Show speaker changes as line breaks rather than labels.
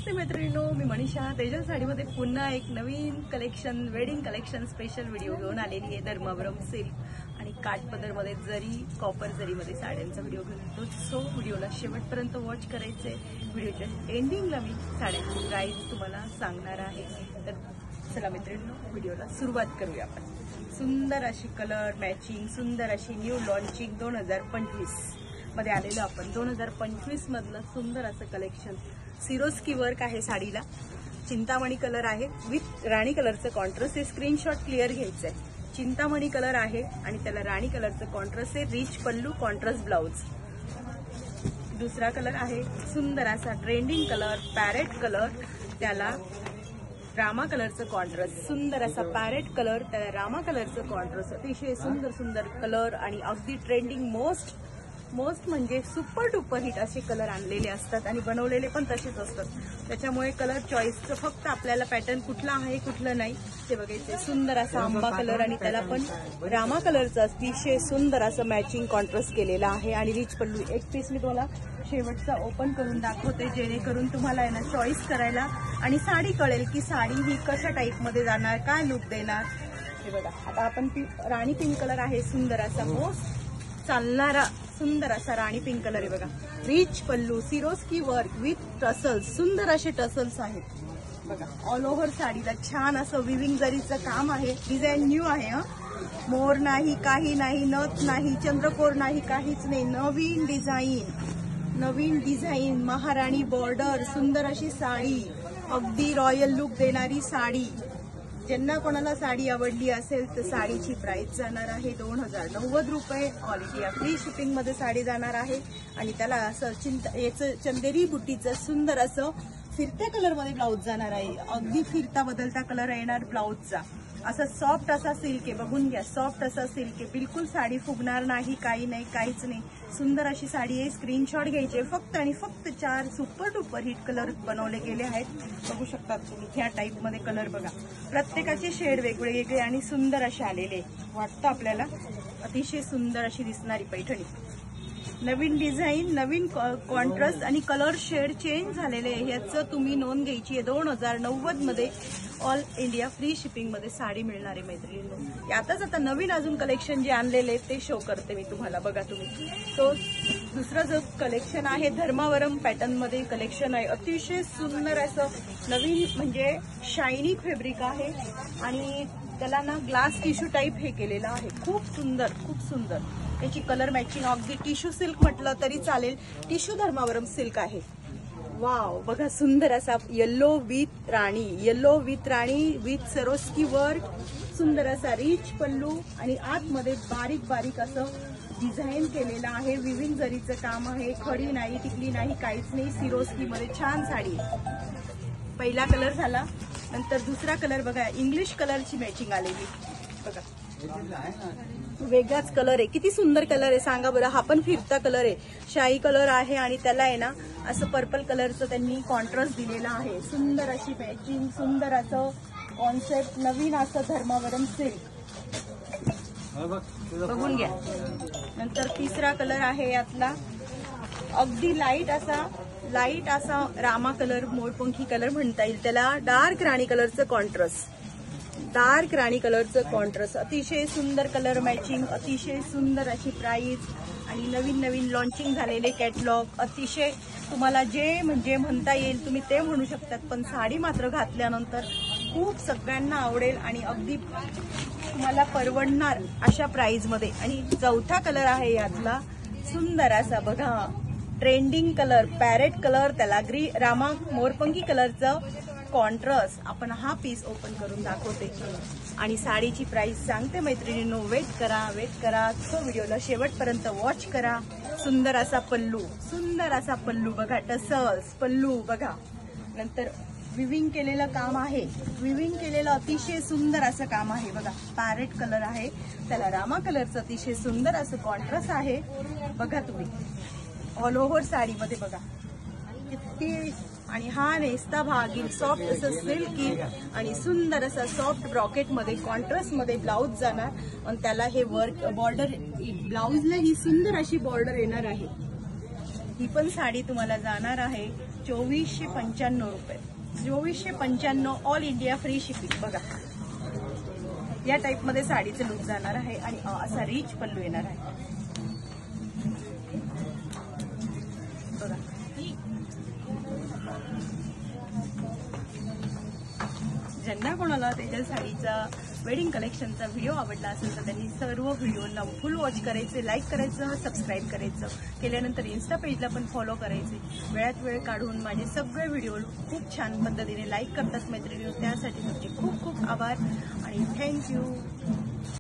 नमस्ते मैत्रिणींनो, मी मनीषा तेजल साडीमध्ये पुन्हा एक नवीन collection, wedding collection special video घेऊन आलेली आहे. धर्मावरम सिल्क आणि काठपदरमध्ये जरी, कॉपर जरीमध्ये साड्यांचा व्हिडिओ घेऊन येतो. सो व्हिडिओला शेवटपर्यंत वॉच करायचे. व्हिडिओच्या एंडिंगला मी साड्यांची प्राइस तुम्हाला सांगणार आहे. तर चला मैत्रिणींनो, व्हिडिओला सुरुवात करूया आपण. सुंदर अशी कलर मॅचिंग, सुंदर अशी न्यू लॉन्चिंग 2025 मध्ये आलेलं आपण. 2025 मधलं सुंदर असं कलेक्शन. सिरोस्की वर्क आहे साडीला, चिंतामणी कलर आहे विथ राणी कलरचं कॉन्ट्रास्ट. हे स्क्रीनशॉट क्लिअर घ्यायचं आहे. चिंतामणी कलर आहे आणि त्याला राणी कलरचं कॉन्ट्रास्ट आहे. रिच पल्लू, कॉन्ट्रास्ट ब्लाउज. दुसरा कलर आहे सुंदर असा ट्रेंडिंग कलर, पॅरेट कलर, त्याला रामा कलरचं कॉन्ट्रास्ट. सुंदर असा पॅरेट कलर, त्याला रामा कलरचं कॉन्ट्रास्ट. अतिशय सुंदर सुंदर कलर आणि अगदी ट्रेंडिंग मोस्ट म्हणजे सुपर डुपर हिट असे कलर आणलेले असतात आणि बनवलेले पण तसेच असतात. त्याच्यामुळे कलर चॉईसचं फक्त आपल्याला पॅटर्न कुठला आहे कुठलं नाही ते बघायचे. सुंदर असा आंबा कलर आणि त्याला पण रामा कलरचं अतिशय सुंदर असं मॅचिंग कॉन्ट्रास्ट केलेलं आहे आणि रिच पल्लू. एक पीस मी तुम्हाला शेवटचा ओपन करून दाखवते जेणेकरून तुम्हाला आहे ना चॉईस करायला आणि साडी कळेल की साडी ही कशा टाईपमध्ये जाणार, काय लुक देणार. हे बघा, आता आपण राणी पिंक कलर आहे. सुंदर असा मोस्ट चालणारा सुंदर असा राणी पिंक कलर आहे बघा. Rich pallu, Swarovski work with tassels. सुंदर असे टसल्स आहेत बघा. ऑल ओव्हर साडीला छान असं विविंग जरीचं काम आहे. डिझाईन न्यू आहे. मोर नाही, काही नाही, नथ नाही, चंद्रकोर नाही, काहीच नाही. नवीन डिझाईन, महाराणी बॉर्डर, सुंदर अशी साडी, अगदी रॉयल लुक देणारी साडी. ज्यांना कोणाला साडी आवडली असेल तर साडीची प्राइस जाणार आहे 2090 रुपये. ऑल इंडिया फ्री शिपिंग मध्ये साडी जाणार आहे आणि त्याला असं याचं चंदेरी बुट्टीचं सुंदर असं फिरत्या कलर मध्ये ब्लाऊज जाणार आहे. अगदी फिरता बदलता कलर येणार ब्लाऊजचा. असं सॉफ्ट असा सिल्क आहे, बघून घ्या. सॉफ्ट असा सिल्क आहे, बिलकुल साडी फुगणार नाही, काही नाही, काहीच नाही. सुंदर अशी साडी आहे. स्क्रीनशॉट घ्यायचे फक्त आणि फक्त. 4 सुपर डुपर हिट कलर बनवले गेले आहेत. बघू शकतात तुम्ही ह्या टाईप मध्ये कलर बघा. प्रत्येकाचे शेड वेगवेगळे आणि सुंदर असे आलेले वाटतं आपल्याला. अतिशय सुंदर अशी दिसणारी पैठणी. नवीन डिझाईन, नवीन कॉन्ट्रास्ट आणि कलर शेड चेंज झालेले आहे. ह्याचं तुम्ही नोंद घ्यायची आहे. 2090 मध्ये ऑल इंडिया फ्री शिपिंग मध्ये साडी मिळणार आहे मैत्रिणींनो. यातच आता नवीन अजून कलेक्शन जे आणलेले ते शो करते मी तुम्हाला. बघा तुम्ही. तो दुसरं जो कलेक्शन आहे धर्मावरम पॅटर्न मध्ये कलेक्शन आहे. अतिशय सुंदर असं नवीन म्हणजे शायनी फॅब्रिक आहे आणि त्याला ना ग्लास टिश्यू टाईप हे केलेलं आहे. खूप सुंदर, खूप सुंदर. त्याची कलर मॅचिंग अगदी टिश्यू सिल्क म्हटलं तरी चालेल. टिश्यू धर्मावरम सिल्क आहे. वाव, बघा सुंदर असा yellow with Rani with Swarovski work. सुंदर असा रिच पल्लू आणि आतमध्ये बारीक बारीक असं डिझाईन केलेलं आहे. विविंग जरीचं काम आहे. खडी नाही, टिकली नाही, काहीच नाही. सिरोस्की मध्ये छान साडी. पहिला कलर झाला. नंतर दुसरा कलर बघा, इंग्लिश कलरची मॅचिंग आलेली बघा. वेगळाच कलर आहे. किती सुंदर कलर आहे सांगा बरं. हा पण फिरता कलर आहे. शाही कलर आहे आणि त्याला आहे ना असं पर्पल कलरचं त्यांनी कॉन्ट्रास्ट दिलेला आहे. सुंदर अशी मॅचिंग, सुंदर असं कॉन्सेप्ट, नवीन असं धर्मावरम सिल्क. बघून घ्या. नंतर तिसरा कलर आहे यातला अगदी लाईट असा रामा कलर, मोरपंखी कलर म्हणता येईल त्याला. डार्क राणी कलरचं कॉन्ट्रास्ट. अतिशय सुंदर कलर मॅचिंग, अतिशय सुंदर अशी प्राइस आणि नवीन लॉन्चिंग झालेले कॅटलॉग. अतिशय तुम्हाला जे म्हणजे म्हणता येईल तुम्ही ते म्हणू शकतात. पण साडी मात्र घातल्यानंतर खूप सगळ्यांना आवडेल आणि अगदी तुम्हाला परवडणार अशा प्राइस मध्ये. आणि चौथा कलर आहे यातला सुंदर असा बघा, ट्रेंडिंग कलर, पॅरेट कलर, त्याला रामा मोरपंखी कलरचं कॉन्ट्रास्ट. आपण हा पीस ओपन करून दाखवते आणि साडीची प्राइस सांगते मैत्रिणींनो. वेट करा. तो व्हिडिओला शेवटपर्यंत वॉच करा. सुंदर असा पल्लू बघा. टसल्स पल्लू बघा. नंतर विविंग केलेलं काम आहे. विविंग केलेलं अतिशय सुंदर असं काम आहे बघा. पॅरेट कलर आहे, त्याला रामा कलरचं अतिशय सुंदर असं कॉन्ट्रास्ट आहे बघा तुम्ही. ऑल ओव्हर साडीमध्ये बघा किती. आणि हा नेसता भाग येईल सॉफ्ट असं सिल्की आणि सुंदर असा सॉफ्ट ब्रॉकेट मध्ये कॉन्ट्रास्ट मध्ये ब्लाऊज जाणार आणि त्याला हे वर्क बॉर्डर. ब्लाऊजला ही सुंदर अशी बॉर्डर येणार आहे. ही पण साडी तुम्हाला जाणार आहे 2495 रुपये. 2495 ऑल इंडिया फ्री शिपिंग. बघा या टाइप मध्ये साडीचं लुक जाणार आहे आणि असा रिच पल्लू येणार आहे. बघा ज्यांना कोणाला तेजल साडीचा वेडिंग कलेक्शनचा व्हिडिओ आवडला असेल तर त्यांनी सर्व व्हिडिओला फुल वॉच करायचे, लाईक करायचं, सबस्क्राईब करायचं, केल्यानंतर इन्स्टा पेजला पण फॉलो करायचे. वेळात वेळ काढून माझे सगळे व्हिडिओ खूप छान पद्धतीने लाईक करतात मैत्रिणी. त्यासाठी तुमचे खूप खूप आभार आणि थँक्यू.